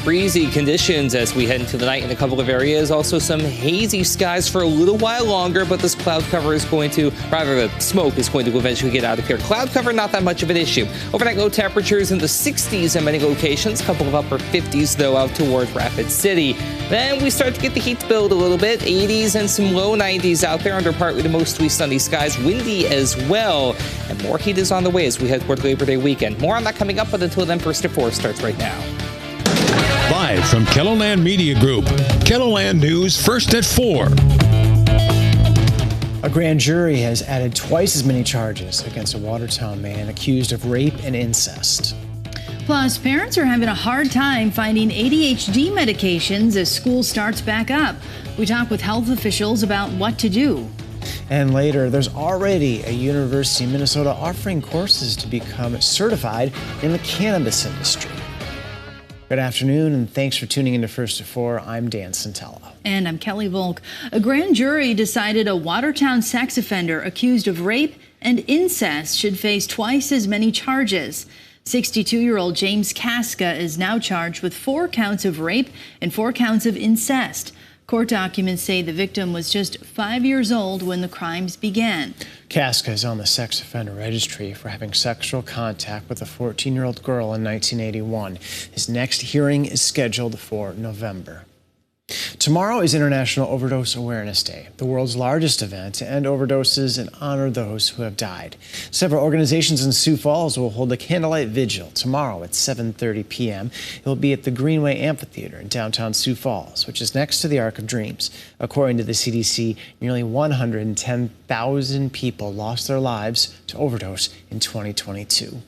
Breezy conditions as we head into the night in a couple of areas. Also some hazy skies for a little while longer, but this cloud cover is going to, rather the smoke is going to eventually get out of here. Cloud cover, not that much of an issue. Overnight low temperatures in the 60s in many locations. A couple of upper 50s, though, out toward Rapid City. Then we start to get the heat to build a little bit. 80s and some low 90s out there under partly to mostly sunny skies. Windy as well. And more heat is on the way as we head toward Labor Day weekend. More on that coming up, but until then, First at 4 starts right now. Live from KELOLAND Media Group, KELOLAND News First at 4. A grand jury has added twice as many charges against a Watertown man accused of rape and incest. Plus, parents are having a hard time finding ADHD medications as school starts back up. We talk with health officials about what to do. And later, there's already a university in Minnesota offering courses to become certified in the cannabis industry. Good afternoon, and thanks for tuning into First at 4. I'm Dan Santella. And I'm Kelly Volk. A grand jury decided a Watertown sex offender accused of rape and incest should face twice as many charges. 62-year-old James Casca is now charged with 4 counts of rape and 4 counts of incest. Court documents say the victim was just 5 years old when the crimes began. Casca is on the sex offender registry for having sexual contact with a 14-year-old girl in 1981. His next hearing is scheduled for November. Tomorrow is International Overdose Awareness Day, the world's largest event to end overdoses and honor those who have died. Several organizations in Sioux Falls will hold a candlelight vigil tomorrow at 7:30 p.m. It will be at the Greenway Amphitheater in downtown Sioux Falls, which is next to the Arc of Dreams. According to the CDC, nearly 110,000 people lost their lives to overdose in 2022.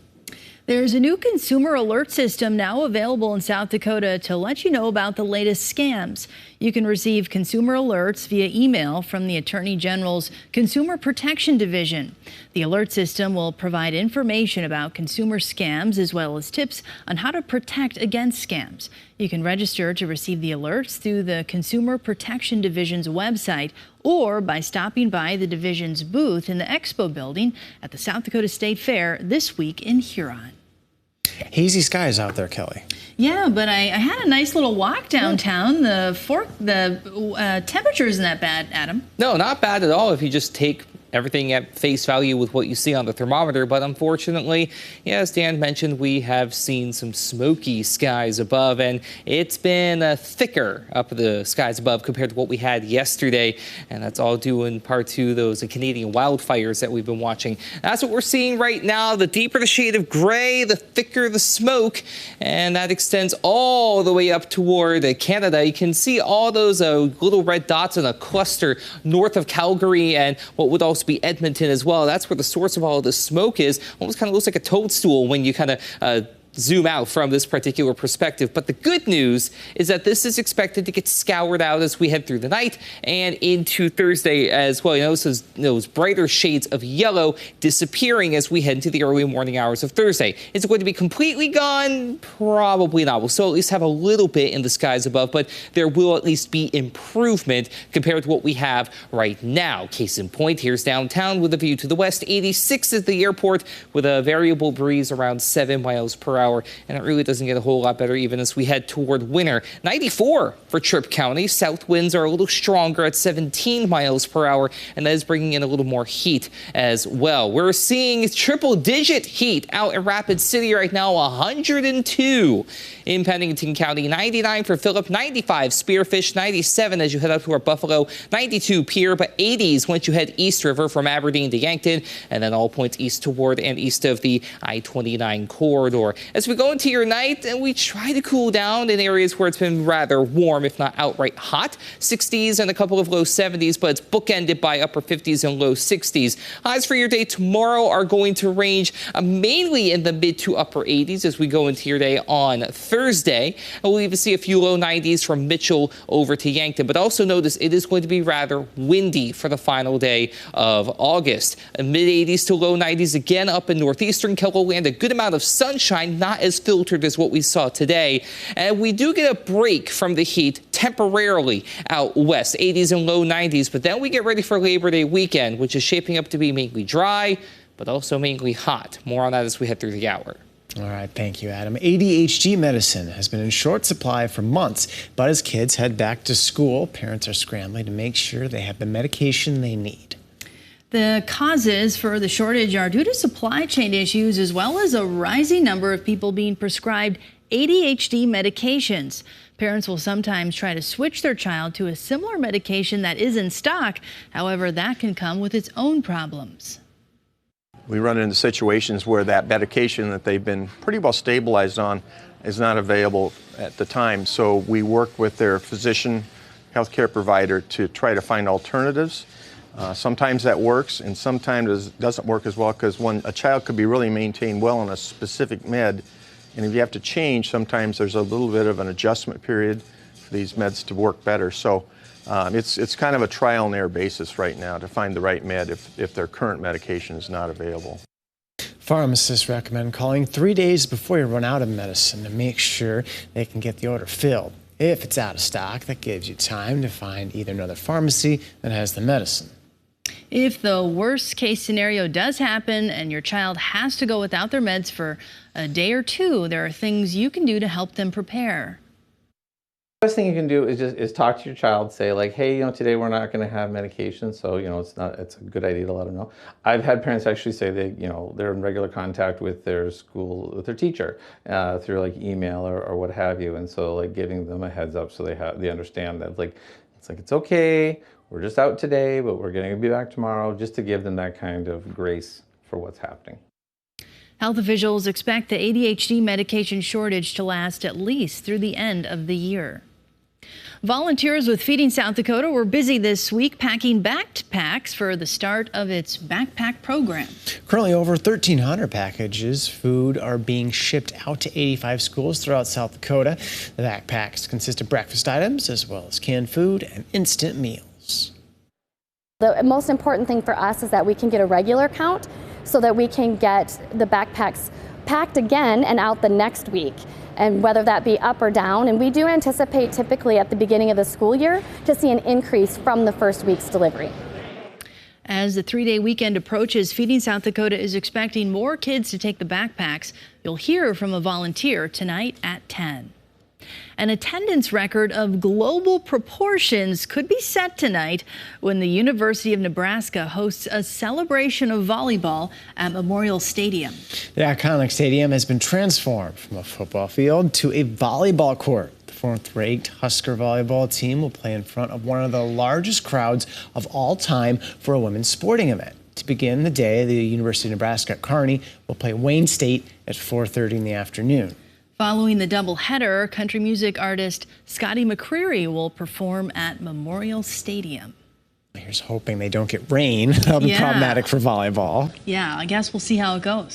There's a new consumer alert system now available in South Dakota to let you know about the latest scams. You can receive consumer alerts via email from the Attorney General's Consumer Protection Division. The alert system will provide information about consumer scams as well as tips on how to protect against scams. You can register to receive the alerts through the Consumer Protection Division's website or by stopping by the division's booth in the Expo building at the South Dakota State Fair this week in Huron. Hazy skies out there, Kelly. Yeah, but I had a nice little walk downtown. The temperature isn't that bad, Adam. No, not bad at all if you just take everything at face value with what you see on the thermometer. But unfortunately, yeah, as Dan mentioned, we have seen some smoky skies above, and it's been thicker up the skies above compared to what we had yesterday. And that's all due in part to those Canadian wildfires that we've been watching. That's what we're seeing right now. The deeper the shade of gray, the thicker the smoke, and that extends all the way up toward Canada. You can see all those little red dots in a cluster north of Calgary and what would also be Edmonton as well. That's where the source of all of the smoke is. Almost kind of looks like a toadstool when you kind of zoom out from this particular perspective. But the good news is that this is expected to get scoured out as we head through the night and into Thursday as well. You notice those brighter shades of yellow disappearing as we head into the early morning hours of Thursday. Is it going to be completely gone? Probably not. We'll still at least have a little bit in the skies above, but there will at least be improvement compared to what we have right now. Case in point, here's downtown with a view to the west. 86 at the airport with a variable breeze around 7 miles per hour. And it really doesn't get a whole lot better even as we head toward winter. 94 for Tripp County. South winds are a little stronger at 17 miles per hour, and that is bringing in a little more heat as well. We're seeing triple-digit heat out in Rapid City right now, 102 in Pennington County, 99 for Phillip, 95 Spearfish, 97 as you head up toward Buffalo, 92 Pierre, but 80s once you head East River from Aberdeen to Yankton, and then all points east toward and east of the I-29 corridor. As we go into your night, and we try to cool down in areas where it's been rather warm, if not outright hot. 60s and a couple of low 70s, but it's bookended by upper 50s and low 60s. Highs for your day tomorrow are going to range mainly in the mid to upper 80s as we go into your day on Thursday. And we'll even see a few low 90s from Mitchell over to Yankton. But also notice it is going to be rather windy for the final day of August. Mid 80s to low 90s again up in northeastern KELOLAND. A good amount of sunshine, not as filtered as what we saw today. And we do get a break from the heat temporarily out west, 80s and low 90s. But then we get ready for Labor Day weekend, which is shaping up to be mainly dry, but also mainly hot. More on that as we head through the hour. All right, thank you, Adam. ADHD medicine has been in short supply for months, but as kids head back to school, parents are scrambling to make sure they have the medication they need. The causes for the shortage are due to supply chain issues as well as a rising number of people being prescribed ADHD medications. Parents will sometimes try to switch their child to a similar medication that is in stock. However, that can come with its own problems. We run into situations where that medication that they've been pretty well stabilized on is not available at the time. So we work with their physician, healthcare provider to try to find alternatives. Sometimes that works and sometimes it doesn't work as well, because a child could be really maintained well on a specific med, and if you have to change, sometimes there's a little bit of an adjustment period for these meds to work better. So it's kind of a trial and error basis right now to find the right med if their current medication is not available. Pharmacists recommend calling 3 days before you run out of medicine to make sure they can get the order filled. If it's out of stock, that gives you time to find either another pharmacy that has the medicine. If the worst case scenario does happen and your child has to go without their meds for a day or two, there are things you can do to help them prepare. The best thing you can do is talk to your child, say like, hey, today we're not going to have medication, so it's a good idea to let them know. I've had parents actually say they're in regular contact with their teacher through like email or what have you, and so like giving them a heads up so they understand that it's okay, we're just out today, but we're going to be back tomorrow, just to give them that kind of grace for what's happening. Health officials expect the ADHD medication shortage to last at least through the end of the year. Volunteers with Feeding South Dakota were busy this week packing backpacks for the start of its backpack program. Currently, over 1,300 packages food are being shipped out to 85 schools throughout South Dakota. The backpacks consist of breakfast items as well as canned food and instant meals. The most important thing for us is that we can get a regular count so that we can get the backpacks packed again and out the next week, and whether that be up or down. And we do anticipate typically at the beginning of the school year to see an increase from the first week's delivery. As the 3-day weekend approaches, Feeding South Dakota is expecting more kids to take the backpacks. You'll hear from a volunteer tonight at 10. An attendance record of global proportions could be set tonight when the University of Nebraska hosts a celebration of volleyball at Memorial Stadium. The iconic stadium has been transformed from a football field to a volleyball court. The 4th-ranked Husker volleyball team will play in front of one of the largest crowds of all time for a women's sporting event. To begin the day, the University of Nebraska at Kearney will play Wayne State at 4:30 in the afternoon. Following the doubleheader, country music artist Scotty McCreery will perform at Memorial Stadium. Here's hoping they don't get rain. That'll be problematic for volleyball. Yeah, I guess we'll see how it goes.